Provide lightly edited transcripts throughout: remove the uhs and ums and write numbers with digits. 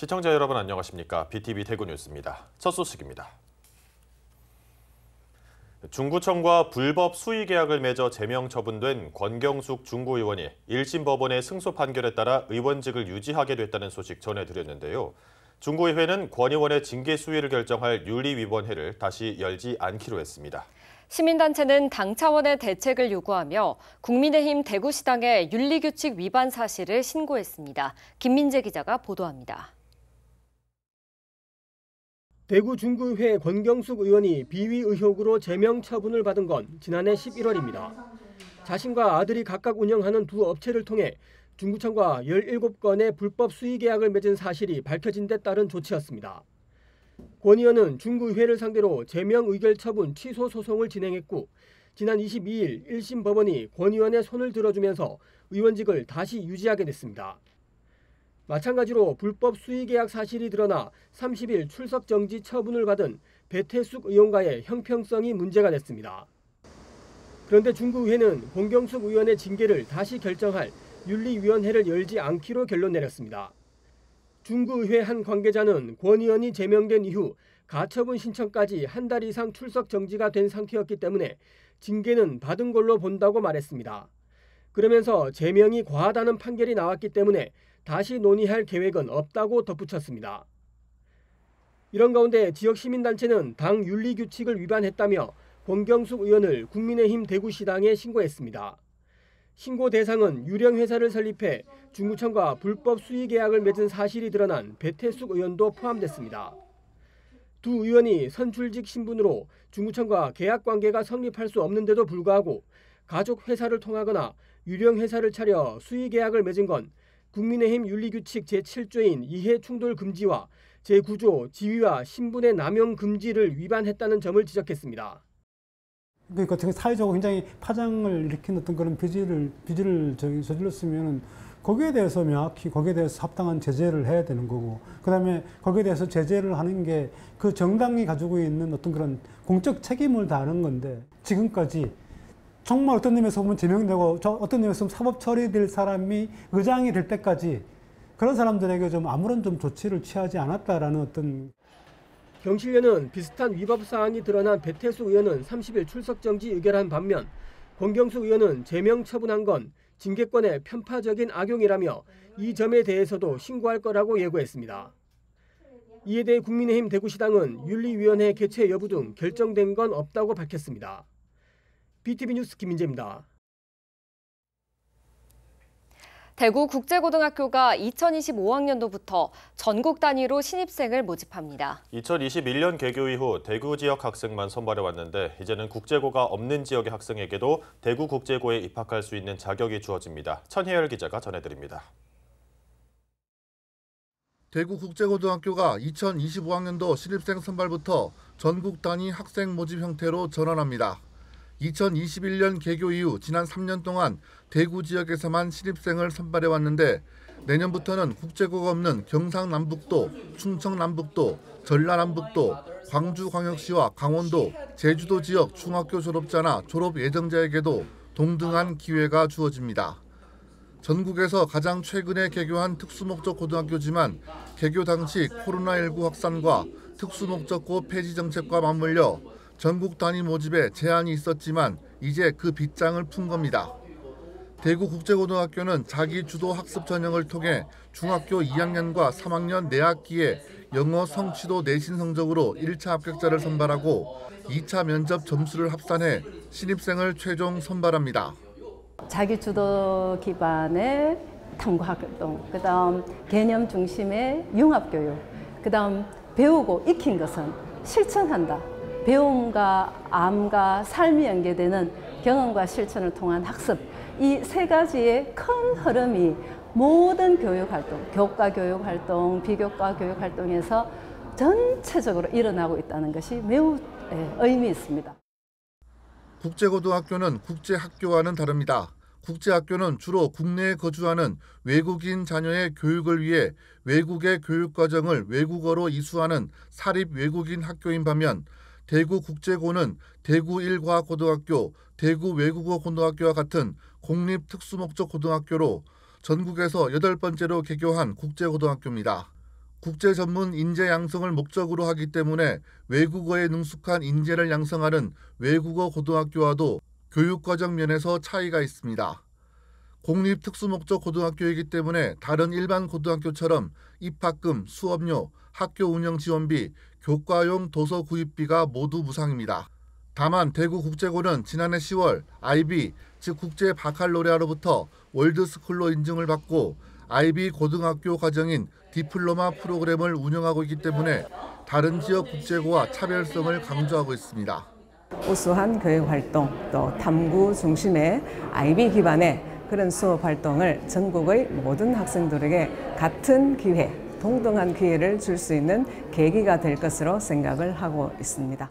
시청자 여러분 안녕하십니까? BTV 대구 뉴스입니다. 첫 소식입니다. 중구청과 불법 수의 계약을 맺어 제명 처분된 권경숙 중구의원이 1심 법원의 승소 판결에 따라 의원직을 유지하게 됐다는 소식 전해드렸는데요. 중구의회는 권 의원의 징계 수위를 결정할 윤리위원회를 다시 열지 않기로 했습니다. 시민단체는 당 차원의 대책을 요구하며 국민의힘 대구시당의 윤리규칙 위반 사실을 신고했습니다. 김민재 기자가 보도합니다. 대구 중구의회 권경숙 의원이 비위 의혹으로 제명 처분을 받은 건 지난해 11월입니다. 자신과 아들이 각각 운영하는 두 업체를 통해 중구청과 17건의 불법 수의 계약을 맺은 사실이 밝혀진 데 따른 조치였습니다. 권 의원은 중구의회를 상대로 제명 의결 처분 취소 소송을 진행했고 지난 22일 1심 법원이 권 의원의 손을 들어주면서 의원직을 다시 유지하게 됐습니다. 마찬가지로 불법 수의 계약 사실이 드러나 30일 출석 정지 처분을 받은 배태숙 의원과의 형평성이 문제가 됐습니다. 그런데 중구의회는 권경숙 의원의 징계를 다시 결정할 윤리위원회를 열지 않기로 결론 내렸습니다. 중구의회 한 관계자는 권 의원이 제명된 이후 가처분 신청까지 한 달 이상 출석 정지가 된 상태였기 때문에 징계는 받은 걸로 본다고 말했습니다. 그러면서 제명이 과하다는 판결이 나왔기 때문에 다시 논의할 계획은 없다고 덧붙였습니다. 이런 가운데 지역 시민단체는 당 윤리규칙을 위반했다며 권경숙 의원을 국민의힘 대구시당에 신고했습니다. 신고 대상은 유령회사를 설립해 중구청과 불법 수의 계약을 맺은 사실이 드러난 배태숙 의원도 포함됐습니다. 두 의원이 선출직 신분으로 중구청과 계약관계가 성립할 수 없는데도 불구하고 가족 회사를 통하거나 유령회사를 차려 수의 계약을 맺은 건 국민의힘 윤리규칙 제7조인 이해충돌 금지와 제9조 지위와 신분의 남용 금지를 위반했다는 점을 지적했습니다. 그러니까 어떻게 사회적으로 굉장히 파장을 일으킨 어떤 그런 비지를 저질렀으면 거기에 대해서 명확히 거기에 대해서 합당한 제재를 해야 되는 거고, 그다음에 거기에 대해서 제재를 하는 게 그 정당이 가지고 있는 어떤 그런 공적 책임을 다하는 건데, 지금까지 정말 어떤 의미에서 보면 제명되고 어떤 의미에서 사법 처리될 사람이 의장이 될 때까지 그런 사람들에게 좀 아무런 좀 조치를 취하지 않았다라는 어떤. 경실련은 비슷한 위법 사항이 드러난 배태숙 의원은 30일 출석 정지 의결한 반면 권경숙 의원은 제명 처분한 건 징계권의 편파적인 악용이라며 이 점에 대해서도 신고할 거라고 예고했습니다. 이에 대해 국민의힘 대구시당은 윤리위원회 개최 여부 등 결정된 건 없다고 밝혔습니다. BTV 뉴스 김민재입니다. 대구국제고등학교가 2025학년도부터 전국 단위로 신입생을 모집합니다. 2021년 개교 이후 대구 지역 학생만 선발해 왔는데 이제는 국제고가 없는 지역의 학생에게도 대구국제고에 입학할 수 있는 자격이 주어집니다. 천혜열 기자가 전해드립니다. 대구국제고등학교가 2025학년도 신입생 선발부터 전국 단위 학생 모집 형태로 전환합니다. 2021년 개교 이후 지난 3년 동안 대구 지역에서만 신입생을 선발해왔는데 내년부터는 국제고가 없는 경상남북도, 충청남북도, 전라남북도, 광주광역시와 강원도, 제주도 지역 중학교 졸업자나 졸업 예정자에게도 동등한 기회가 주어집니다. 전국에서 가장 최근에 개교한 특수목적 고등학교지만 개교 당시 코로나19 확산과 특수목적고 폐지 정책과 맞물려 전국 단위 모집에 제한이 있었지만 이제 그 빗장을 푼 겁니다. 대구국제고등학교는 자기 주도 학습 전형을 통해 중학교 2학년과 3학년 4학기에 영어 성취도 내신 성적으로 1차 합격자를 선발하고 2차 면접 점수를 합산해 신입생을 최종 선발합니다. 자기 주도 기반의 탐구 활동, 그다음 개념 중심의 융합 교육, 그다음 배우고 익힌 것은 실천한다. 배움과 암과 삶이 연계되는 경험과 실천을 통한 학습, 이 세 가지의 큰 흐름이 모든 교육활동, 교과 교육활동, 비교과 교육활동에서 전체적으로 일어나고 있다는 것이 매우 의미 있습니다. 국제고등학교는 국제학교와는 다릅니다. 국제학교는 주로 국내에 거주하는 외국인 자녀의 교육을 위해 외국의 교육과정을 외국어로 이수하는 사립 외국인 학교인 반면 대구국제고는 대구1과학고등학교, 대구외국어고등학교와 같은 공립특수목적 고등학교로 전국에서 8번째로 개교한 국제고등학교입니다. 국제 전문 인재 양성을 목적으로 하기 때문에 외국어에 능숙한 인재를 양성하는 외국어 고등학교와도 교육과정 면에서 차이가 있습니다. 공립특수목적 고등학교이기 때문에 다른 일반 고등학교처럼 입학금, 수업료, 학교 운영 지원비, 교과용 도서 구입비가 모두 무상입니다. 다만 대구국제고는 지난해 10월 IB, 즉 국제 바칼로레아로부터 월드스쿨로 인증을 받고 IB 고등학교 과정인 디플로마 프로그램을 운영하고 있기 때문에 다른 지역 국제고와 차별성을 강조하고 있습니다. 우수한 교육활동, 또 탐구 중심의 IB 기반의 그런 수업 활동을 전국의 모든 학생들에게 같은 기회, 동등한 기회를 줄 수 있는 계기가 될 것으로 생각을 하고 있습니다.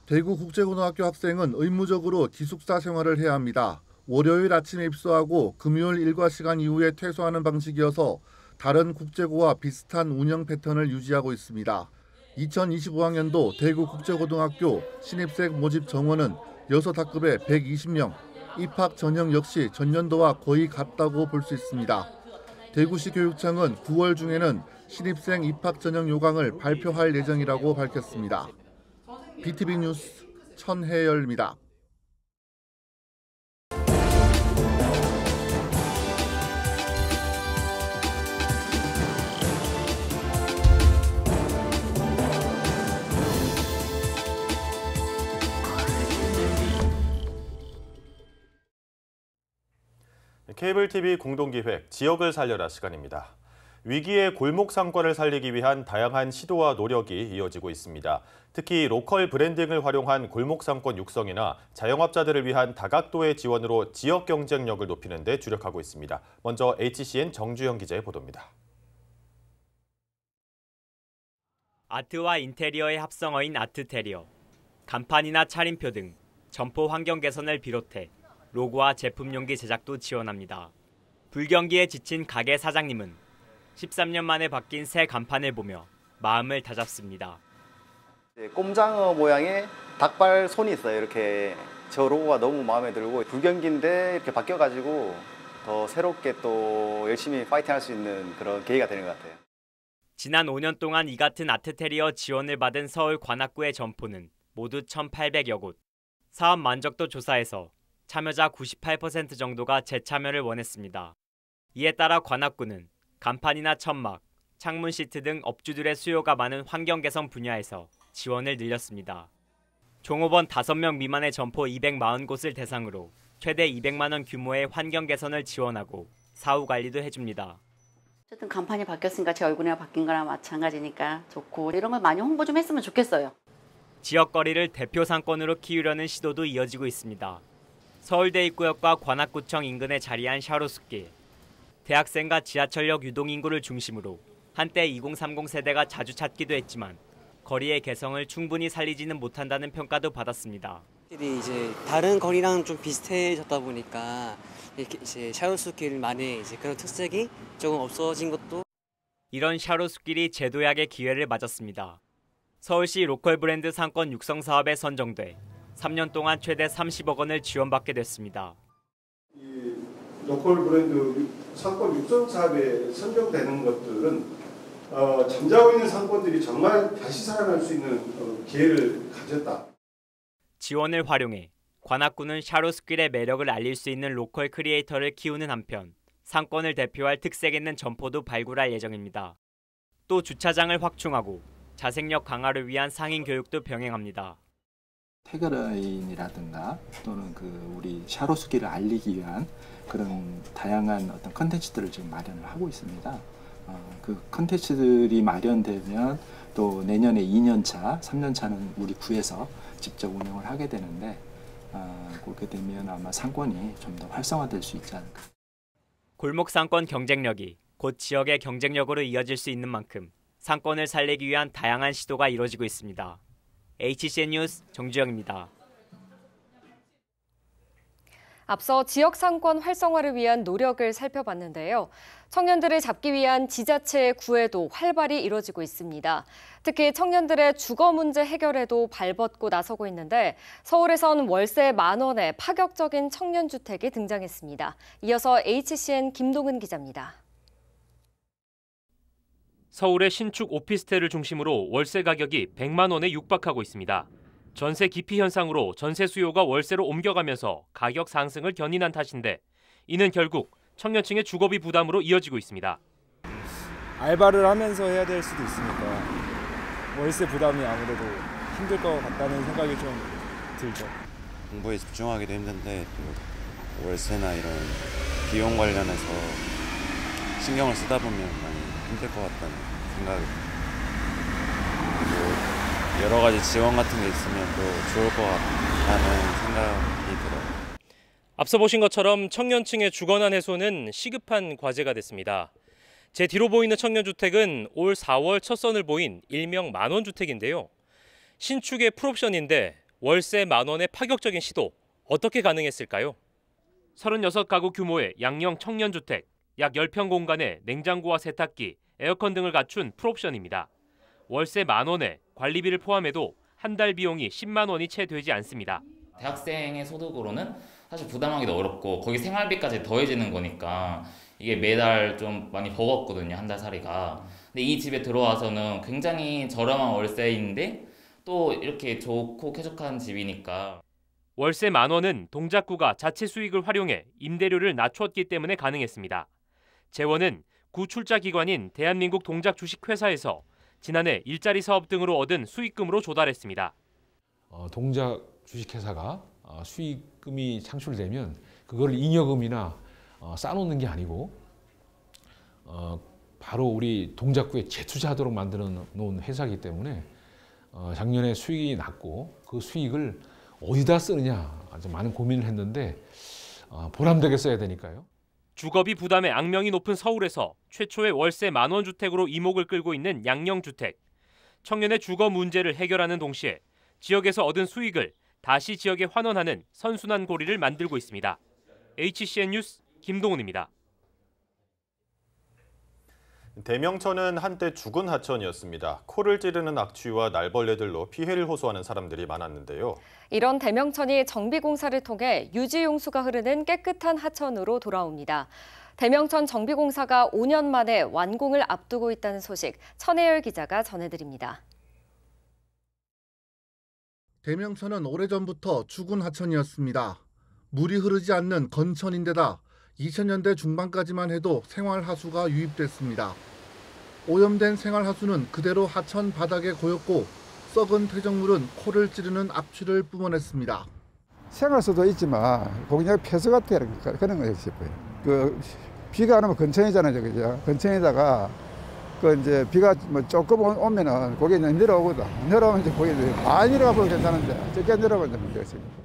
대구국제고등학교 학생은 의무적으로 기숙사 생활을 해야 합니다. 월요일 아침에 입소하고 금요일 일과 시간 이후에 퇴소하는 방식이어서 다른 국제고와 비슷한 운영 패턴을 유지하고 있습니다. 2025학년도 대구국제고등학교 신입생 모집 정원은 6학급에 120명, 입학 전형 역시 전년도와 거의 같다고 볼 수 있습니다. 대구시 교육청은 9월 중에는 신입생 입학 전형 요강을 발표할 예정이라고 밝혔습니다. BTV 뉴스 천혜열입니다. 케이블 TV 공동기획 지역을 살려라 시간입니다. 위기의 골목 상권을 살리기 위한 다양한 시도와 노력이 이어지고 있습니다. 특히 로컬 브랜딩을 활용한 골목 상권 육성이나 자영업자들을 위한 다각도의 지원으로 지역 경쟁력을 높이는 데 주력하고 있습니다. 먼저 HCN 정주영 기자의 보도입니다. 아트와 인테리어의 합성어인 아트테리어, 간판이나 차림표 등 점포 환경 개선을 비롯해 로고와 제품 용기 제작도 지원합니다. 불경기에 지친 가게 사장님은 13년 만에 바뀐 새 간판을 보며 마음을 다잡습니다. 꼼장어 모양의 닭발 손이 있어요. 이렇게 저 로고가 너무 마음에 들고 불경기인데 이렇게 바뀌어가지고 더 새롭게 또 열심히 파이팅할 수 있는 그런 계기가 되는 것 같아요. 지난 5년 동안 이 같은 아트테리어 지원을 받은 서울 관악구의 점포는 모두 1,800여 곳. 사업 만족도 조사에서 참여자 98% 정도가 재참여를 원했습니다. 이에 따라 관악구는 간판이나 천막, 창문 시트 등 업주들의 수요가 많은 환경 개선 분야에서 지원을 늘렸습니다. 종업원 5명 미만의 점포 240곳을 대상으로 최대 200만 원 규모의 환경 개선을 지원하고 사후 관리도 해줍니다. 어쨌든 간판이 바뀌었으니까 제 얼굴이나 바뀐 거랑 마찬가지니까 좋고 이런 걸 많이 홍보 좀 했으면 좋겠어요. 지역거리를 대표 상권으로 키우려는 시도도 이어지고 있습니다. 서울대 입구역과 관악구청 인근에 자리한 샤로숲길. 대학생과 지하철역 유동인구를 중심으로 한때 2030 세대가 자주 찾기도 했지만 거리의 개성을 충분히 살리지는 못한다는 평가도 받았습니다. 이제 다른 거리랑 좀 비슷해졌다 보니까 이렇게 이제 샤로숲길만의 이제 그런 특색이 조금 없어진 것도. 이런 샤로숲길이 제도약의 기회를 맞았습니다. 서울시 로컬 브랜드 상권 육성 사업에 선정돼 3년 동안 최대 30억 원을 지원받게 됐습니다. 이 로컬 브랜드 상권 육성 사업에 선정되는 것들은 잠자고 있는 상권들이 정말 다시 살아날 수 있는 기회를 가졌다. 지원을 활용해 관악구는 샤로숲길의 매력을 알릴 수 있는 로컬 크리에이터를 키우는 한편 상권을 대표할 특색 있는 점포도 발굴할 예정입니다. 또 주차장을 확충하고 자생력 강화를 위한 상인 교육도 병행합니다. 태그라인이라든가 또는 우리 샤로숲길을 알리기 위한 그런 다양한 어떤 컨텐츠들을 지금 마련을 하고 있습니다. 그 컨텐츠들이 마련되면 또 내년에 2년차, 3년차는 우리 구에서 직접 운영을 하게 되는데 그렇게 되면 아마 상권이 좀 더 활성화될 수 있지 않을까. 골목 상권 경쟁력이 곧 지역의 경쟁력으로 이어질 수 있는 만큼 상권을 살리기 위한 다양한 시도가 이루어지고 있습니다. HCN 뉴스 정주영입니다. 앞서 지역 상권 활성화를 위한 노력을 살펴봤는데요. 청년들을 잡기 위한 지자체의 구애도 활발히 이뤄지고 있습니다. 특히 청년들의 주거 문제 해결에도 발벗고 나서고 있는데 서울에선 월세 10,000원의 파격적인 청년주택이 등장했습니다. 이어서 HCN 김동은 기자입니다. 서울의 신축 오피스텔을 중심으로 월세 가격이 100만 원에 육박하고 있습니다. 전세 기피 현상으로 전세 수요가 월세로 옮겨가면서 가격 상승을 견인한 탓인데 이는 결국 청년층의 주거비 부담으로 이어지고 있습니다. 알바를 하면서 해야 될 수도 있으니까 월세 부담이 아무래도 힘들 것 같다는 생각이 좀 들죠. 공부에 집중하기도 힘든데 또 월세나 이런 비용 관련해서 신경을 쓰다 보면 많이 힘들 것 같다는 생각이 그리고 여러 가지 지원 같은 게 있으면 또 좋을 것 같다는 생각이 들어요. 앞서 보신 것처럼 청년층의 주거난 해소는 시급한 과제가 됐습니다. 제 뒤로 보이는 청년주택은 올 4월 첫 선을 보인 일명 만원 주택인데요. 신축의 풀옵션인데 월세 만원의 파격적인 시도 어떻게 가능했을까요? 36가구 규모의 양형 청년주택, 약 10평 공간에 냉장고와 세탁기, 에어컨 등을 갖춘 풀옵션입니다. 월세 만원에 관리비를 포함해도 한 달 비용이 10만 원이 채 되지 않습니다. 대학생의 소득으로는 사실 부담하기도 어렵고 거기 생활비까지 더해지는 거니까 이게 매달 좀 많이 버겁거든요, 한 달 살이가. 근데 이 집에 들어와서는 굉장히 저렴한 월세인데 또 이렇게 좋고 쾌적한 집이니까. 월세 만원은 동작구가 자체 수익을 활용해 임대료를 낮췄기 때문에 가능했습니다. 재원은 구 출자 기관인 대한민국 동작 주식회사에서 지난해 일자리 사업 등으로 얻은 수익금으로 조달했습니다. 동작 주식회사가 수익금이 창출되면 그걸 잉여금이나 쌓아놓는 게 아니고 바로 우리 동작구에 재투자하도록 만들어 놓은 회사이기 때문에 작년에 수익이 났고 그 수익을 어디다 쓰느냐 아주 많은 고민을 했는데 보람되게 써야 되니까요. 주거비 부담의 악명이 높은 서울에서 최초의 월세 만원 주택으로 이목을 끌고 있는 양형주택. 청년의 주거 문제를 해결하는 동시에 지역에서 얻은 수익을 다시 지역에 환원하는 선순환 고리를 만들고 있습니다. HCN 뉴스 김동훈입니다. 대명천은 한때 죽은 하천이었습니다. 코를 찌르는 악취와 날벌레들로 피해를 호소하는 사람들이 많았는데요. 이런 대명천이 정비공사를 통해 유지용수가 흐르는 깨끗한 하천으로 돌아옵니다. 대명천 정비공사가 5년 만에 완공을 앞두고 있다는 소식, 천혜열 기자가 전해드립니다. 대명천은 오래전부터 죽은 하천이었습니다. 물이 흐르지 않는 건천인데다 2000년대 중반까지만 해도 생활하수가 유입됐습니다. 오염된 생활하수는 그대로 하천 바닥에 고였고 썩은 퇴적물은 코를 찌르는 악취를 뿜어냈습니다. 생활수도 있지만 거기 폐수 같은 그런 거 싶어요. 비가 안 오면 건천이잖아요, 그죠? 건천에다가 이제 비가 뭐 조금 오면은 거기 내려오거든. 내려오면 이제 거기 많이 내려가면 괜찮은데 적게 내려가면 문제겠습니다.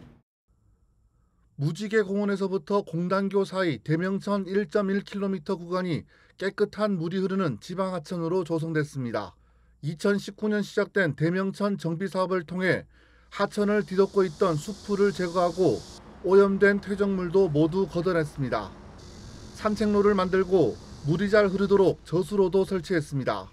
무지개 공원에서부터 공단교 사이 대명천 1.1km 구간이 깨끗한 물이 흐르는 지방하천으로 조성됐습니다. 2019년 시작된 대명천 정비 사업을 통해 하천을 뒤덮고 있던 수풀을 제거하고 오염된 퇴적물도 모두 걷어냈습니다. 산책로를 만들고 물이 잘 흐르도록 저수로도 설치했습니다.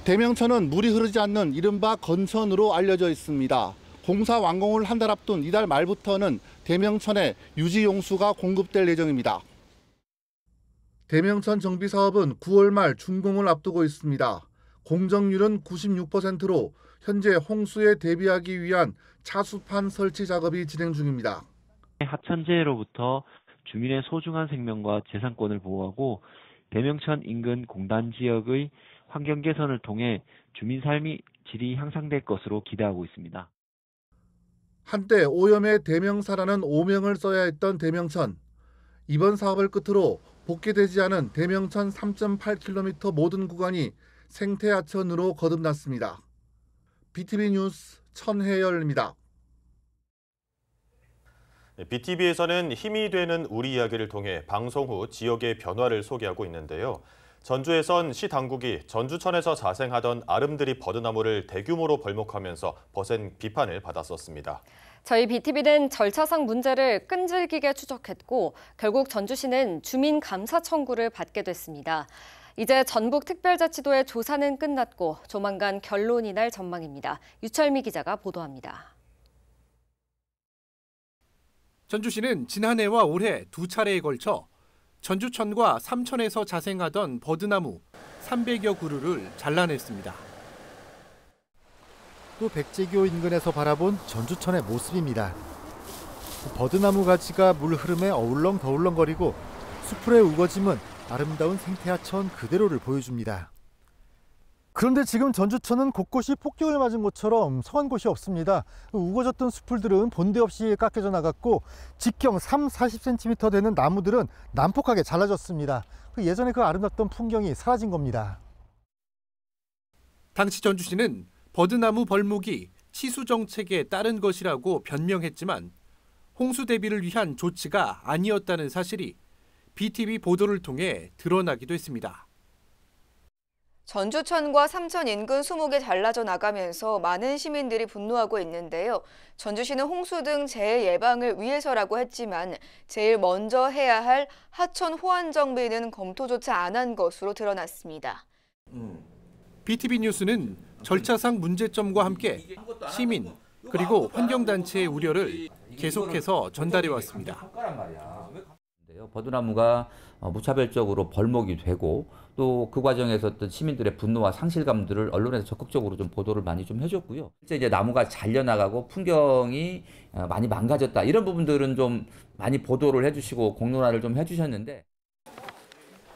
대명천은 물이 흐르지 않는 이른바 건천으로 알려져 있습니다. 공사 완공을 한 달 앞둔 이달 말부터는 대명천에 유지용수가 공급될 예정입니다. 대명천 정비 사업은 9월 말 준공을 앞두고 있습니다. 공정률은 96%로 현재 홍수에 대비하기 위한 차수판 설치 작업이 진행 중입니다. 하천재해로부터 주민의 소중한 생명과 재산권을 보호하고 대명천 인근 공단 지역의 환경 개선을 통해 주민 삶의 질이 향상될 것으로 기대하고 있습니다. 한때 오염의 대명사라는 오명을 써야 했던 대명천. 이번 사업을 끝으로 복귀되지 않은 대명천 3.8km 모든 구간이 생태하천으로 거듭났습니다. BTV 뉴스 천혜열입니다. BTV에서는 힘이 되는 우리 이야기를 통해 방송 후 지역의 변화를 소개하고 있는데요. 전주에선 시 당국이 전주천에서 자생하던 아름드리 버드나무를 대규모로 벌목하면서 거센 비판을 받았었습니다. 저희 BTV는 절차상 문제를 끈질기게 추적했고 결국 전주시는 주민 감사 청구를 받게 됐습니다. 이제 전북특별자치도의 조사는 끝났고 조만간 결론이 날 전망입니다. 유철미 기자가 보도합니다. 전주시는 지난해와 올해 두 차례에 걸쳐 전주천과 삼천에서 자생하던 버드나무 300여 그루를 잘라냈습니다. 또 백제교 인근에서 바라본 전주천의 모습입니다. 버드나무 가지가 물 흐름에 어울렁더울렁거리고 수풀의 우거짐은 아름다운 생태하천 그대로를 보여줍니다. 그런데 지금 전주천은 곳곳이 폭격을 맞은 것처럼 성한 곳이 없습니다. 우거졌던 수풀들은 본데 없이 깎여져 나갔고 직경 30-40cm 되는 나무들은 난폭하게 잘라졌습니다. 예전에 그 아름답던 풍경이 사라진 겁니다. 당시 전주시는 버드나무 벌목이 치수 정책에 따른 것이라고 변명했지만 홍수 대비를 위한 조치가 아니었다는 사실이 BTV 보도를 통해 드러나기도 했습니다. 전주천과 삼천 인근 수목이 잘라져 나가면서 많은 시민들이 분노하고 있는데요. 전주시는 홍수 등 재해 예방을 위해서라고 했지만 제일 먼저 해야 할 하천 호안 정비는 검토조차 안 한 것으로 드러났습니다. BTV 뉴스는 절차상 문제점과 함께 시민 그리고 환경단체의 우려를 계속해서 전달해왔습니다. 버드나무가 무차별적으로 벌목이 되고 또 그 과정에서 어떤 시민들의 분노와 상실감들을 언론에서 적극적으로 좀 보도를 많이 좀 해줬고요. 실제 이제 나무가 잘려나가고 풍경이 많이 망가졌다 이런 부분들은 좀 많이 보도를 해주시고 공론화를 좀 해주셨는데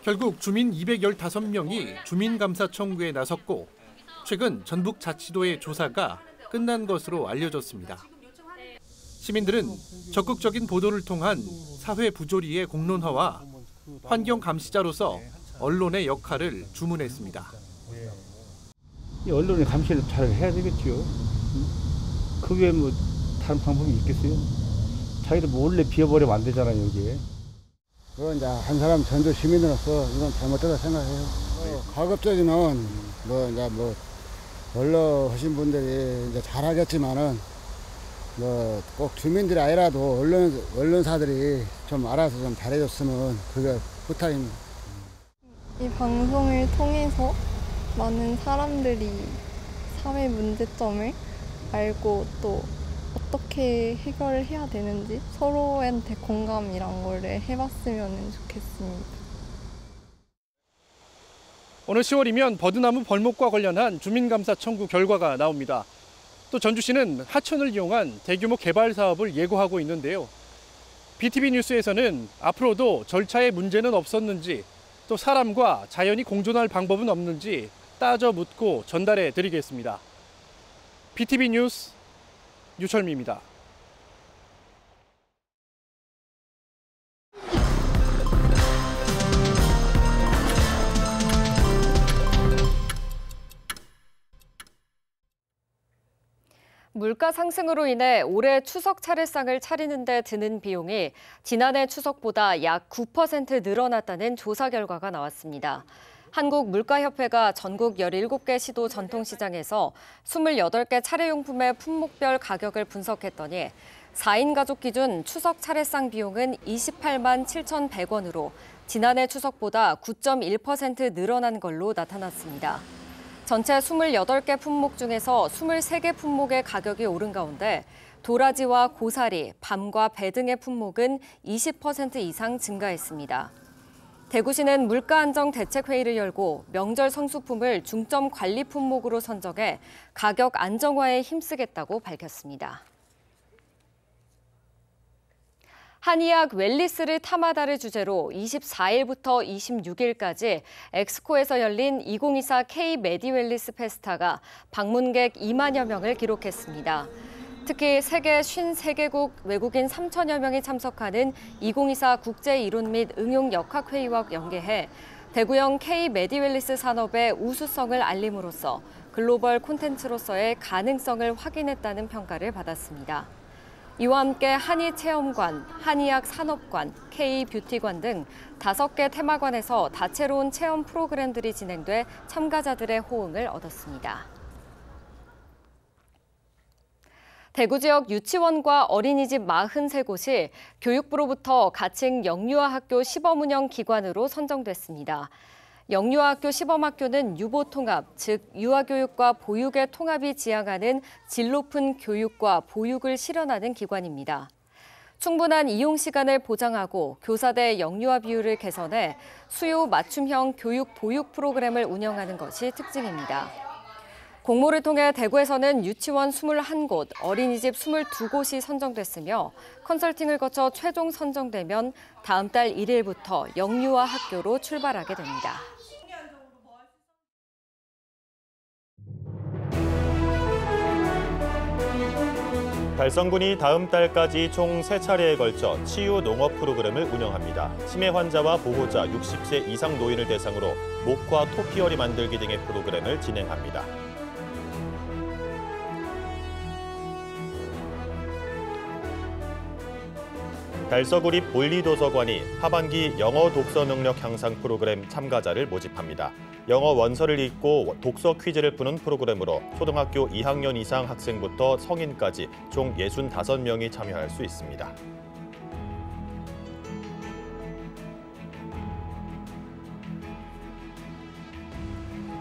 결국 주민 215명이 주민감사 청구에 나섰고 최근 전북자치도의 조사가 끝난 것으로 알려졌습니다. 시민들은 적극적인 보도를 통한 사회 부조리의 공론화와 환경 감시자로서 언론의 역할을 주문했습니다. 이 언론의 감시를 잘 해야 되겠죠. 그 외에 뭐 다른 방법이 있겠어요? 자기들 몰래 비워버리면 안 되잖아요, 여기에. 그건 이제 한 사람 전주 시민으로서 이건 잘못됐다 생각해요. 가급적이면 언론 하신 분들이 이제 잘하겠지만은 꼭 주민들이 아니라도 언론사들이 좀 알아서 좀 잘해줬으면 그게 부탁입니다. 이 방송을 통해서 많은 사람들이 사회 문제점을 알고 또 어떻게 해결을 해야 되는지 서로한테 공감이란 거를 해봤으면 좋겠습니다. 오늘 10월이면 버드나무 벌목과 관련한 주민감사 청구 결과가 나옵니다. 또 전주시는 하천을 이용한 대규모 개발 사업을 예고하고 있는데요. BTV 뉴스에서는 앞으로도 절차에 문제는 없었는지 또 사람과 자연이 공존할 방법은 없는지 따져 묻고 전달해 드리겠습니다. BTV 뉴스 유철미입니다. 물가 상승으로 인해 올해 추석 차례상을 차리는 데 드는 비용이 지난해 추석보다 약 9% 늘어났다는 조사 결과가 나왔습니다. 한국물가협회가 전국 17개 시도 전통시장에서 28개 차례용품의 품목별 가격을 분석했더니 4인 가족 기준 추석 차례상 비용은 28만 7,100원으로 지난해 추석보다 9.1% 늘어난 걸로 나타났습니다. 전체 28개 품목 중에서 23개 품목의 가격이 오른 가운데 도라지와 고사리, 밤과 배 등의 품목은 20% 이상 증가했습니다. 대구시는 물가안정대책회의를 열고 명절 성수품을 중점 관리 품목으로 선정해 가격 안정화에 힘쓰겠다고 밝혔습니다. 한의학 웰리스를 탐하다를 주제로 24일부터 26일까지 엑스코에서 열린 2024 K-메디웰리스 페스타가 방문객 2만여 명을 기록했습니다. 특히 세계 53개국 외국인 3천여 명이 참석하는 2024 국제이론 및 응용 역학회의와 연계해 대구형 K-메디웰리스 산업의 우수성을 알림으로써 글로벌 콘텐츠로서의 가능성을 확인했다는 평가를 받았습니다. 이와 함께 한의체험관, 한의학 산업관, K뷰티관 등 5개 테마관에서 다채로운 체험 프로그램들이 진행돼 참가자들의 호응을 얻었습니다. 대구 지역 유치원과 어린이집 43곳이 교육부로부터 가칭 영유아학교 시범운영 기관으로 선정됐습니다. 영유아학교 시범학교는 유보통합, 즉 유아교육과 보육의 통합이 지향하는 질 높은 교육과 보육을 실현하는 기관입니다. 충분한 이용 시간을 보장하고 교사대 영유아 비율을 개선해 수요 맞춤형 교육 보육 프로그램을 운영하는 것이 특징입니다. 공모를 통해 대구에서는 유치원 21곳, 어린이집 22곳이 선정됐으며 컨설팅을 거쳐 최종 선정되면 다음 달 1일부터 영유아 학교로 출발하게 됩니다. 달성군이 다음 달까지 총 3차례에 걸쳐 치유 농업 프로그램을 운영합니다. 치매 환자와 보호자, 60세 이상 노인을 대상으로 목화 토피어리 만들기 등의 프로그램을 진행합니다. 달서구립 볼리도서관이 하반기 영어 독서 능력 향상 프로그램 참가자를 모집합니다. 영어 원서를 읽고 독서 퀴즈를 푸는 프로그램으로 초등학교 2학년 이상 학생부터 성인까지 총 65명이 참여할 수 있습니다.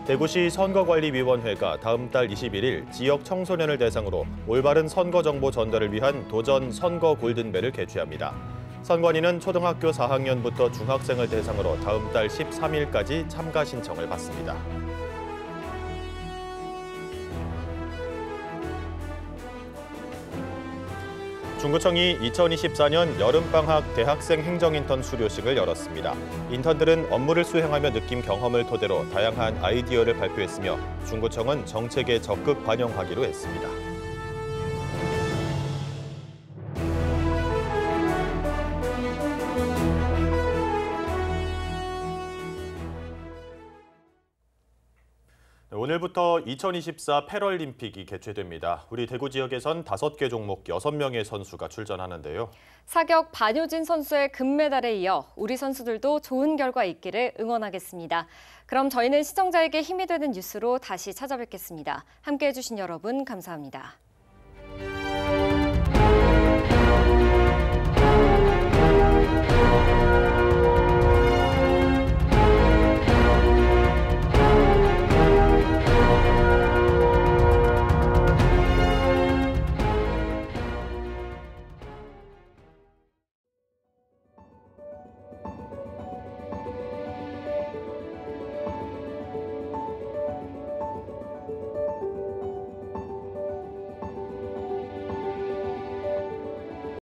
대구시 선거관리위원회가 다음 달 21일 지역 청소년을 대상으로 올바른 선거 정보 전달을 위한 도전 선거 골든벨을 개최합니다. 선관위는 초등학교 4학년부터 중학생을 대상으로 다음 달 13일까지 참가 신청을 받습니다. 중구청이 2024년 여름방학 대학생 행정인턴 수료식을 열었습니다. 인턴들은 업무를 수행하며 느낀 경험을 토대로 다양한 아이디어를 발표했으며 중구청은 정책에 적극 반영하기로 했습니다. 오늘부터 2024 패럴림픽이 개최됩니다. 우리 대구 지역에선 5개 종목 6명의 선수가 출전하는데요. 사격 반효진 선수의 금메달에 이어 우리 선수들도 좋은 결과 있기를 응원하겠습니다. 그럼 저희는 시청자에게 힘이 되는 뉴스로 다시 찾아뵙겠습니다. 함께해 주신 여러분 감사합니다.